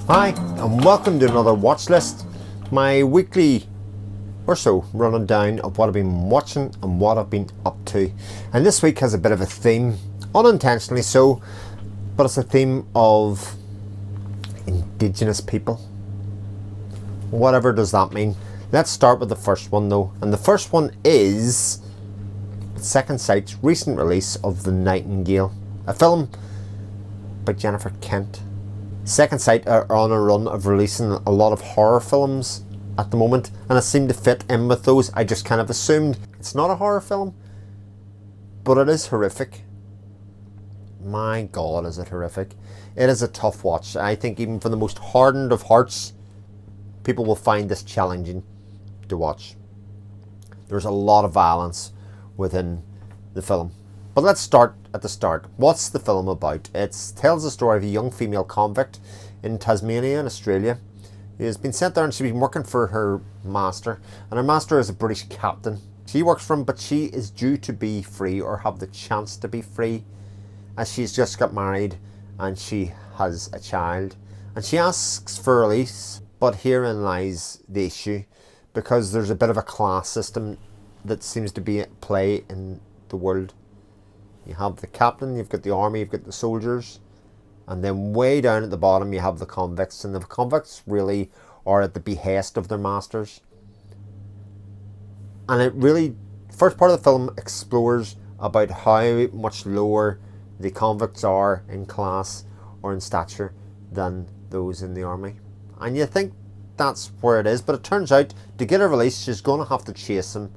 Hi, and welcome to another watch list. My weekly or so running down of what I've been watching and what I've been up to. And this week has a bit of a theme, unintentionally so, but it's a theme of Indigenous people. Whatever does that mean. Let's start with the first one though. And the first one is Second Sight's recent release of The Nightingale, a film by Jennifer Kent. Second Sight are on a run of releasing a lot of horror films at the moment, and it seemed to fit in with those. I just kind of assumed it's not a horror film, but it is horrific. My God, is it horrific. It is a tough watch. I think even for the most hardened of hearts, people will find this challenging to watch. There's a lot of violence within the film. But let's start at the start. What's the film about? It tells the story of a young female convict in Tasmania in Australia who has been sent there, and she's been working for her master, and her master is a British captain. She works for him, but she is due to be free, or have the chance to be free, as she's just got married and she has a child, and she asks for release. But herein lies the issue, because there's a bit of a class system that seems to be at play in the world. You have the captain, you've got the army, you've got the soldiers, and then way down at the bottom you have the convicts, and the convicts really are at the behest of their masters. And it really, first part of the film explores about how much lower the convicts are in class or in stature than those in the army. And you think that's where it is, but it turns out to get a release she's going to have to chase him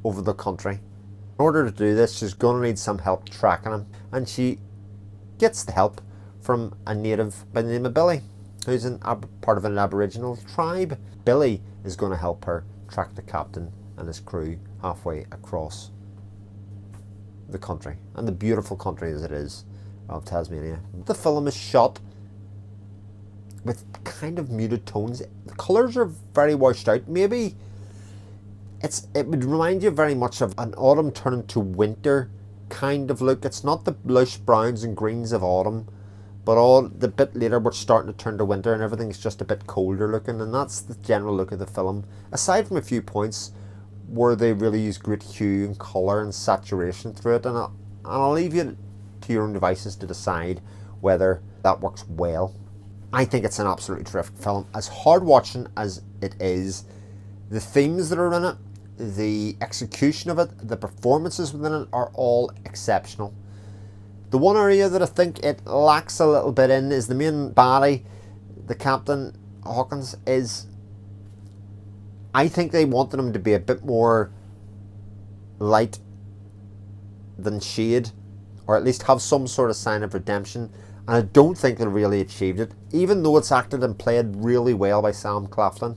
over the country. In order to do this, she's going to need some help tracking him, and she gets the help from a native by the name of Billy, who's part of an Aboriginal tribe. Billy is going to help her track the captain and his crew halfway across the country, and the beautiful country as it is of Tasmania. The film is shot with kind of muted tones. The colours are very washed out. Maybe it would remind you very much of an autumn turning to winter kind of look. It's not the lush browns and greens of autumn, but all the bit later we're starting to turn to winter and everything's just a bit colder looking, and that's the general look of the film, aside from a few points where they really use great hue and colour and saturation through it. And I'll leave you to your own devices to decide whether that works well. I think it's an absolutely terrific film. As hard watching as it is, the themes that are in it, the execution of it, the performances within it are all exceptional. The one area that I think it lacks a little bit in is the main baddie, the Captain Hawkins. I think they wanted him to be a bit more light than shade, or at least have some sort of sign of redemption, and I don't think they really achieved it, even though it's acted and played really well by Sam Claflin.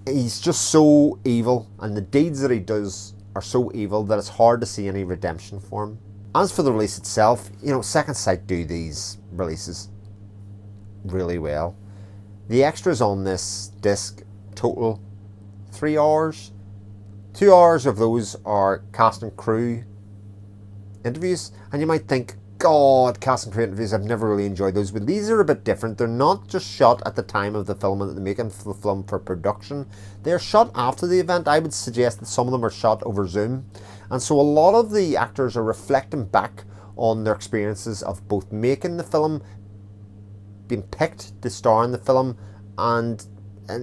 He's just so evil, and the deeds that he does are so evil that it's hard to see any redemption for him. As for the release itself, Second Sight do these releases really well. The extras on this disc total 3 hours. 2 hours of those are cast and crew interviews, and you might think, God, cast and crew interviews, I've never really enjoyed those, but these are a bit different. They're not just shot at the time of the film that they're making the film for production. They're shot after the event. I would suggest that some of them are shot over Zoom, and so a lot of the actors are reflecting back on their experiences of both making the film, being picked to star in the film, and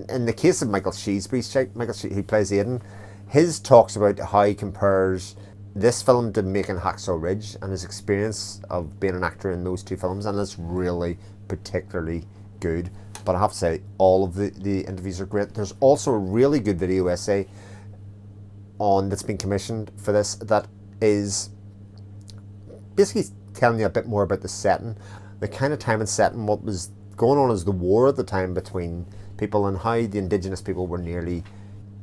in the case of Michael Sheesby, who plays Aidan, his talks about how he compares this film to making Hacksaw Ridge and his experience of being an actor in those two films, and it's really particularly good. But I have to say, all of the interviews are great. There's also a really good video essay that's been commissioned for this that is basically telling you a bit more about the setting, the kind of time and setting, what was going on as the war at the time between people, and how the Indigenous people were nearly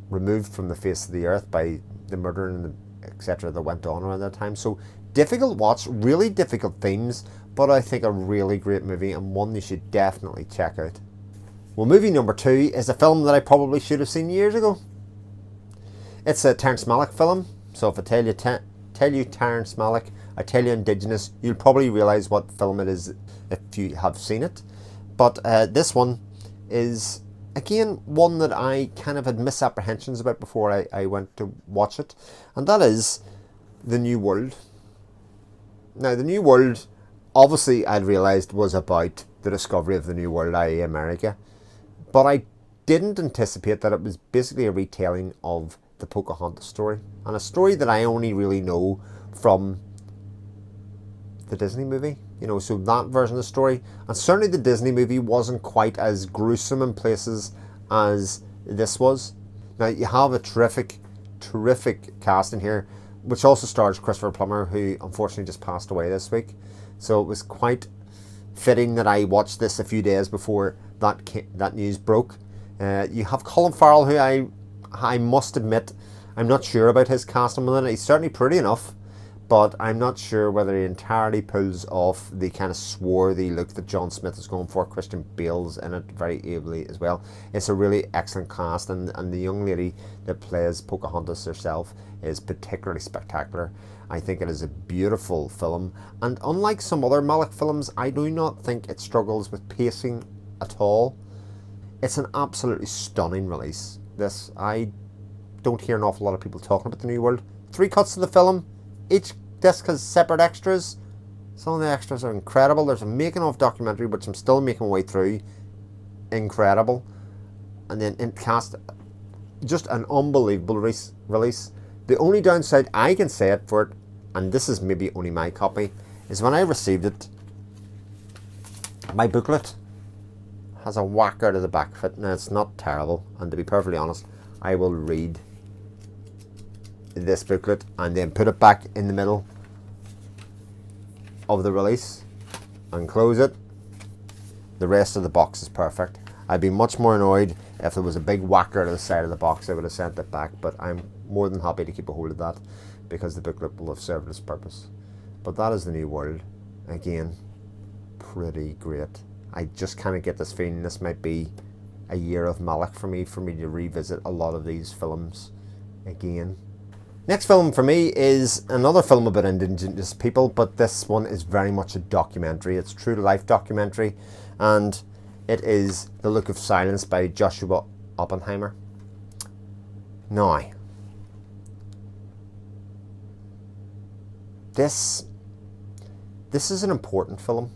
removed from the face of the earth by the murder and the etc. that went on around that time. So difficult watch, really difficult themes, but I think a really great movie, and one you should definitely check out. Well, movie number 2 is a film that I probably should have seen years ago. It's a Terrence Malick film, so if I tell you Terrence Malick, I tell you Indigenous, you'll probably realise what film it is if you have seen it. But this one is, again, one that I kind of had misapprehensions about before I went to watch it, and that is The New World. Now, The New World, obviously, I'd realised was about the discovery of the New World, i.e. America, but I didn't anticipate that it was basically a retelling of the Pocahontas story, and a story that I only really know from the Disney movie, so that version of the story. And certainly the Disney movie wasn't quite as gruesome in places as this was. Now, you have a terrific cast in here, which also stars Christopher Plummer, who unfortunately just passed away this week. So it was quite fitting that I watched this a few days before that news broke. You have Colin Farrell, who I must admit, I'm not sure about his casting with it. He's certainly pretty enough, but I'm not sure whether he entirely pulls off the kind of swarthy look that John Smith is going for. Christian Bale's in it very ably as well. It's a really excellent cast, and the young lady that plays Pocahontas herself is particularly spectacular. I think it is a beautiful film, and unlike some other Malick films, I do not think it struggles with pacing at all. It's an absolutely stunning release. This, I don't hear an awful lot of people talking about The New World. 3 cuts of the film. Each disc has separate extras. Some of the extras are incredible. There's a making of documentary, which I'm still making my way through. Incredible. And then in cast, just an unbelievable release. The only downside I can say it for it, and this is maybe only my copy, is when I received it, my booklet has a whack out of the back of it. Now, it's not terrible, and to be perfectly honest, I will read this booklet and then put it back in the middle of the release and close it. The rest of the box is perfect. I'd be much more annoyed if there was a big whacker to the side of the box. I would have sent it back, but I'm more than happy to keep a hold of that because the booklet will have served its purpose. But that is The New World. Again, pretty great. I just kind of get this feeling this might be a year of Malick for me to revisit a lot of these films again. Next film for me is another film about Indigenous people, but this one is very much a documentary. It's a true to life documentary, and it is The Look of Silence by Joshua Oppenheimer. Now, this is an important film.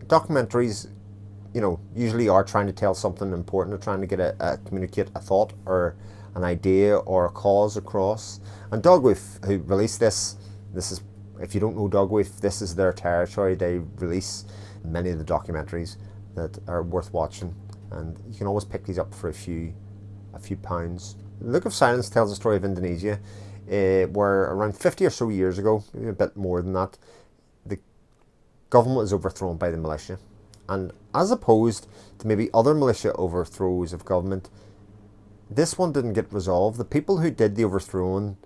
Documentaries, usually are trying to tell something important, or trying to communicate a thought or an idea or a cause across. And Dogwoof, who released this is, if you don't know Dogwoof, this is their territory. They release many of the documentaries that are worth watching, and you can always pick these up for a few pounds. Look of Silence tells the story of Indonesia, where around 50 or so years ago, maybe a bit more than that, the government was overthrown by the militia. And as opposed to maybe other militia overthrows of government, this one didn't get resolved. The people who did the overthrowing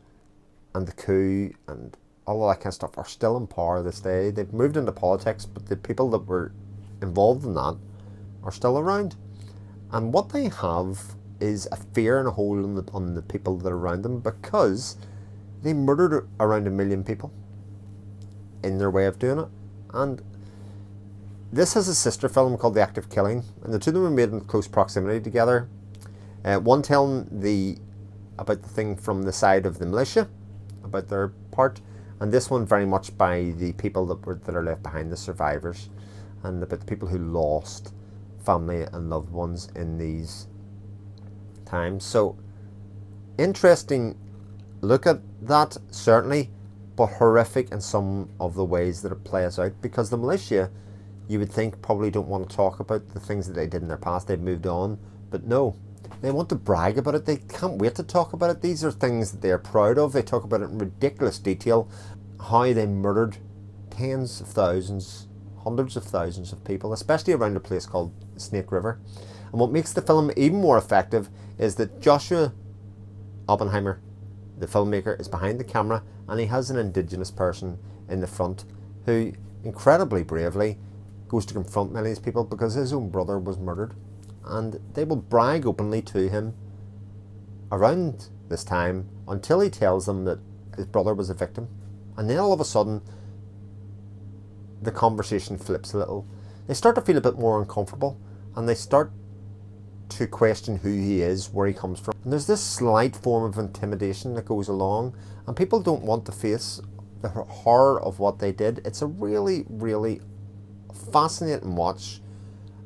and the coup and all of that kind of stuff are still in power this day. They've moved into politics, but the people that were involved in that are still around. And what they have is a fear and a hold on the people that are around them, because they murdered around 1 million people in their way of doing it. And this has a sister film called The Act of Killing, and the two of them were made in close proximity together. One telling about the thing from the side of the militia, about their part, and this one very much by the people that are left behind, the survivors, and about the people who lost family and loved ones in these times. So, interesting look at that, certainly, but horrific in some of the ways that it plays out, because the militia, you would think, probably don't want to talk about the things that they did in their past. They've moved on, but no. They want to brag about it. They can't wait to talk about it. These are things that they're proud of. They talk about it in ridiculous detail, how they murdered tens of thousands, hundreds of thousands of people, especially around a place called Snake River. And what makes the film even more effective is that Joshua Oppenheimer, the filmmaker, is behind the camera, and he has an Indigenous person in the front who incredibly bravely goes to confront many of these people because his own brother was murdered. And they will brag openly to him around this time until he tells them that his brother was a victim. And then all of a sudden, the conversation flips a little. they start to feel a bit more uncomfortable, and they start to question who he is, where he comes from. And there's this slight form of intimidation that goes along, and people don't want to face the horror of what they did. It's a really, really fascinating watch,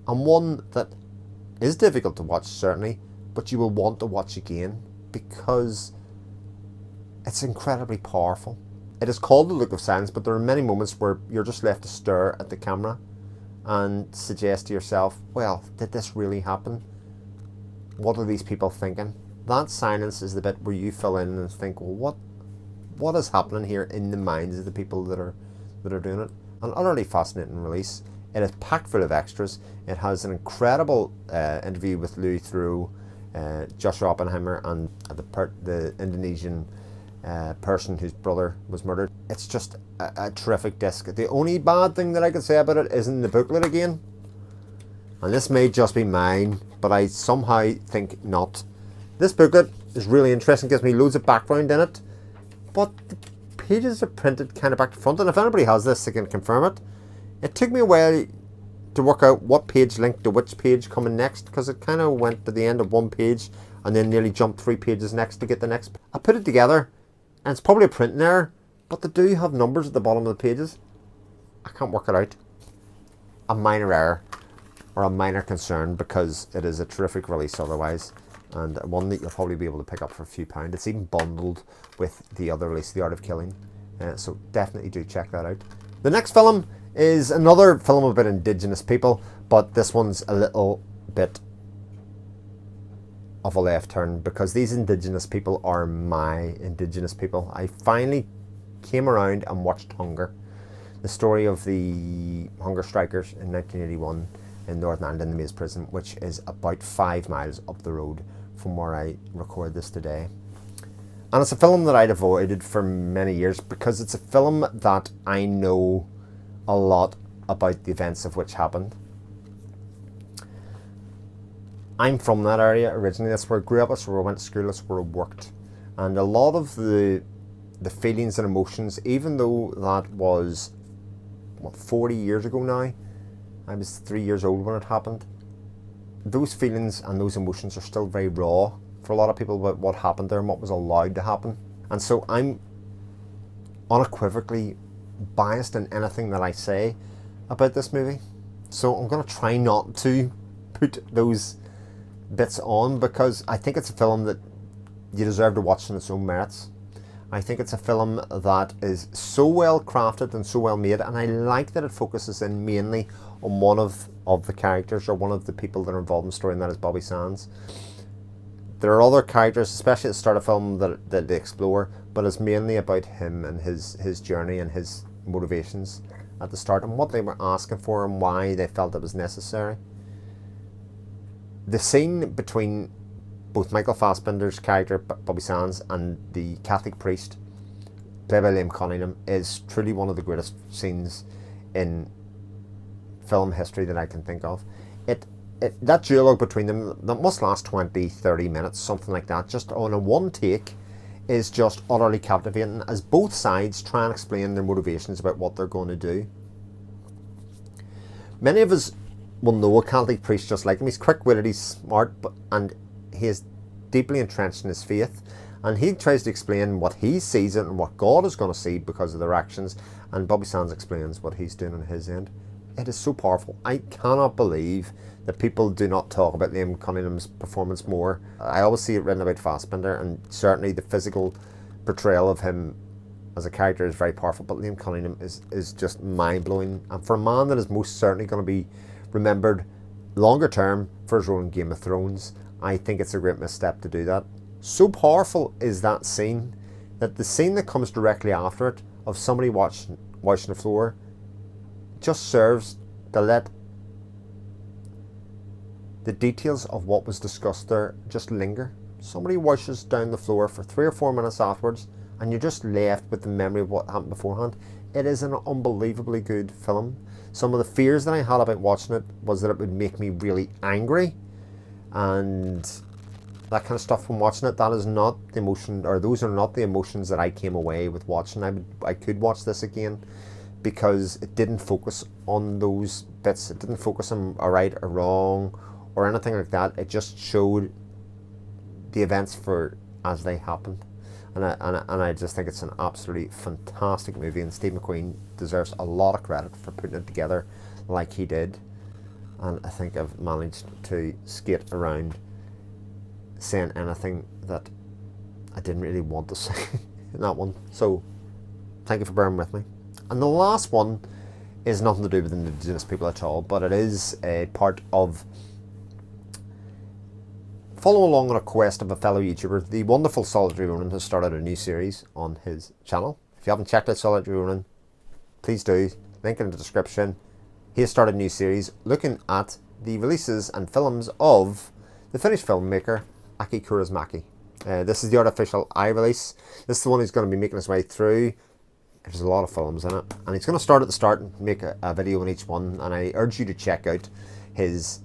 and one that is difficult to watch, certainly, but you will want to watch again because it's incredibly powerful. It is called The Look of Silence, but there are many moments where you're just left to stare at the camera and suggest to yourself, well, did this really happen? What are these people thinking? That silence is the bit where you fill in and think, well, what is happening here in the minds of the people that are doing it? An utterly fascinating release. It is packed full of extras. It has an incredible interview with Louis Theroux, Joshua Oppenheimer, and the Indonesian person whose brother was murdered. It's just a terrific disc. The only bad thing that I could say about it is in the booklet again. And this may just be mine, but I somehow think not. This booklet is really interesting, gives me loads of background in it, but the pages are printed kind of back to front, and if anybody has this, they can confirm it. It took me a while to work out what page linked to which page coming next, because it kind of went to the end of one page and then nearly jumped 3 pages next to get the next. I put it together, and it's probably a printing error, but they do have numbers at the bottom of the pages. I can't work it out. A minor error, or a minor concern, because it is a terrific release otherwise, and one that you'll probably be able to pick up for a few pounds. It's even bundled with the other release, The Art of Killing, so definitely do check that out. The next film is another film about Indigenous people, but this one's a little bit of a left turn, because these Indigenous people are my Indigenous people. I finally came around and watched Hunger, the story of the hunger strikers in 1981 in Northern Ireland in the Maze Prison, which is about 5 miles up the road from where I record this today. And it's a film that I'd avoided for many years because it's a film that I know a lot about the events of which happened. I'm from that area originally. That's where I grew up, that's where I went to school, that's where I worked. And a lot of the feelings and emotions, even though that was 40 years ago now, I was 3 years old when it happened, those feelings and those emotions are still very raw for a lot of people about what happened there and what was allowed to happen. And so I'm unequivocally biased in anything that I say about this movie. So I'm going to try not to put those bits on, because I think it's a film that you deserve to watch on its own merits. I think it's a film that is so well crafted and so well made, and I like that it focuses in mainly on one of the characters, or one of the people that are involved in the story, and that is Bobby Sands. There are other characters, especially at the start of the film, that they explore, but it's mainly about him and his journey and his motivations at the start, and what they were asking for and why they felt it was necessary. The scene between both Michael Fassbender's character, Bobby Sands, and the Catholic priest, played by Liam Cunningham, is truly one of the greatest scenes in film history that I can think of. That dialogue between them, that must last 20-30 minutes, something like that, just on a one take, is just utterly captivating, as both sides try and explain their motivations about what they're going to do. Many of us will know a Catholic priest just like him. He's quick-witted, he's smart, and he is deeply entrenched in his faith, and he tries to explain what he sees it and what God is going to see because of their actions, and Bobby Sands explains what he's doing on his end. It is so powerful. I cannot believe that people do not talk about Liam Cunningham's performance more. I always see it written about Fassbender, and certainly the physical portrayal of him as a character is very powerful, but Liam Cunningham is just mind-blowing, and for a man that is most certainly going to be remembered longer term for his role in Game of Thrones, I think it's a great misstep to do that. So powerful is that scene, that the scene that comes directly after it, of somebody washing the floor, just serves to let the details of what was discussed there just linger. Somebody washes down the floor for 3 or 4 minutes afterwards, and you're just left with the memory of what happened beforehand. It is an unbelievably good film. Some of the fears that I had about watching it was that it would make me really angry, and that kind of stuff from watching it. That is not the emotion, or those are not the emotions that I came away with watching. I could watch this again, because it didn't focus on those bits. It didn't focus on a right or wrong or anything like that. It just showed the events for as they happened. And I just think it's an absolutely fantastic movie, and Steve McQueen deserves a lot of credit for putting it together like he did. And I think I've managed to skate around saying anything that I didn't really want to say in that one. So thank you for bearing with me. And the last one is nothing to do with Indigenous people at all, but it is a part of follow along on a quest of a fellow YouTuber. The wonderful Solitary Ronin has started a new series on his channel. If you haven't checked out Solitary Ronin, please do. Link in the description. He has started a new series looking at the releases and films of the Finnish filmmaker Aki Kaurismäki. This is the artificial eye release. This is the one he's going to be making his way through. There's a lot of films in it, and he's going to start at the start and make a video on each one, and I urge you to check out his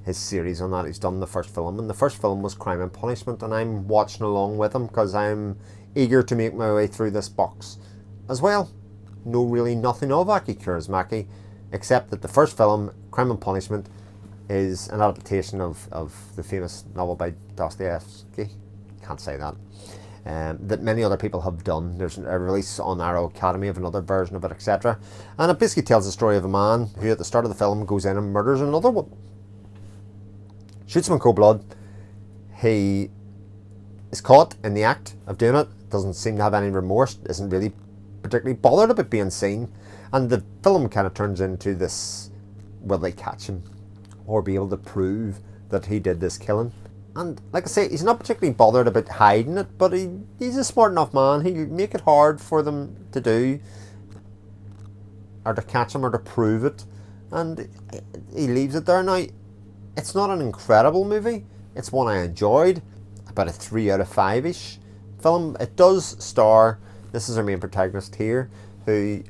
series on that. He's done the first film, and the first film was Crime and Punishment, and I'm watching along with him because I'm eager to make my way through this box as well. Know really nothing of Aki Kaurismäki, except that the first film, Crime and Punishment, is an adaptation of the famous novel by Dostoevsky. Can't say that. That many other people have done. There's a release on Arrow Academy of another version of it, etc. And it basically tells the story of a man who at the start of the film goes in and murders another one. Shoots him in cold blood. He is caught in the act of doing it. Doesn't seem to have any remorse. Isn't really particularly bothered about being seen. And the film kind of turns into this, will they catch him? Or be able to prove that he did this killing? And like I say, he's not particularly bothered about hiding it, but he's a smart enough man. He'll make it hard for them to do, or to catch him, or to prove it. And he leaves it there. Now, it's not an incredible movie. It's one I enjoyed. About a 3 out of 5-ish film. It does star, this is our main protagonist here, who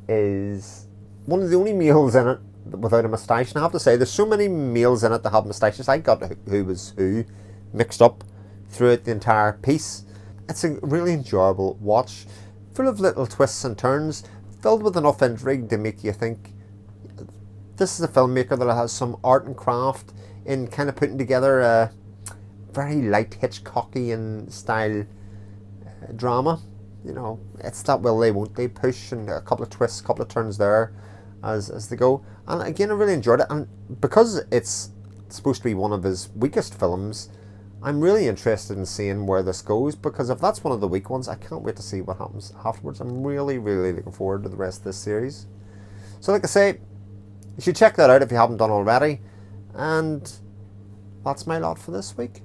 is one of the only males in it without a moustache. And I have to say, there's so many males in it that have moustaches. I got who was who mixed up throughout the entire piece. It's a really enjoyable watch, full of little twists and turns, filled with enough intrigue to make you think. This is a filmmaker that has some art and craft in kind of putting together a very light Hitchcockian style drama. You know, it's that will they, won't they push, and a couple of twists, a couple of turns there as they go. And again, I really enjoyed it. And because it's supposed to be one of his weakest films, I'm really interested in seeing where this goes, because if that's one of the weak ones, I can't wait to see what happens afterwards. I'm really, really looking forward to the rest of this series. So like I say, you should check that out if you haven't done already. And that's my lot for this week.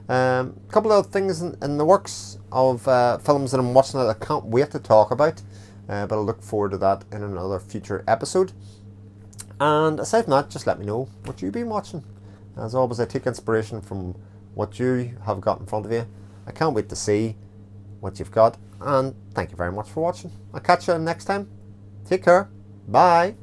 A couple of things in the works of films that I'm watching that I can't wait to talk about. But I'll look forward to that in another future episode. And aside from that, just let me know what you've been watching. As always, I take inspiration from what you have got in front of you. I can't wait to see what you've got. And thank you very much for watching. I'll catch you next time. Take care. Bye.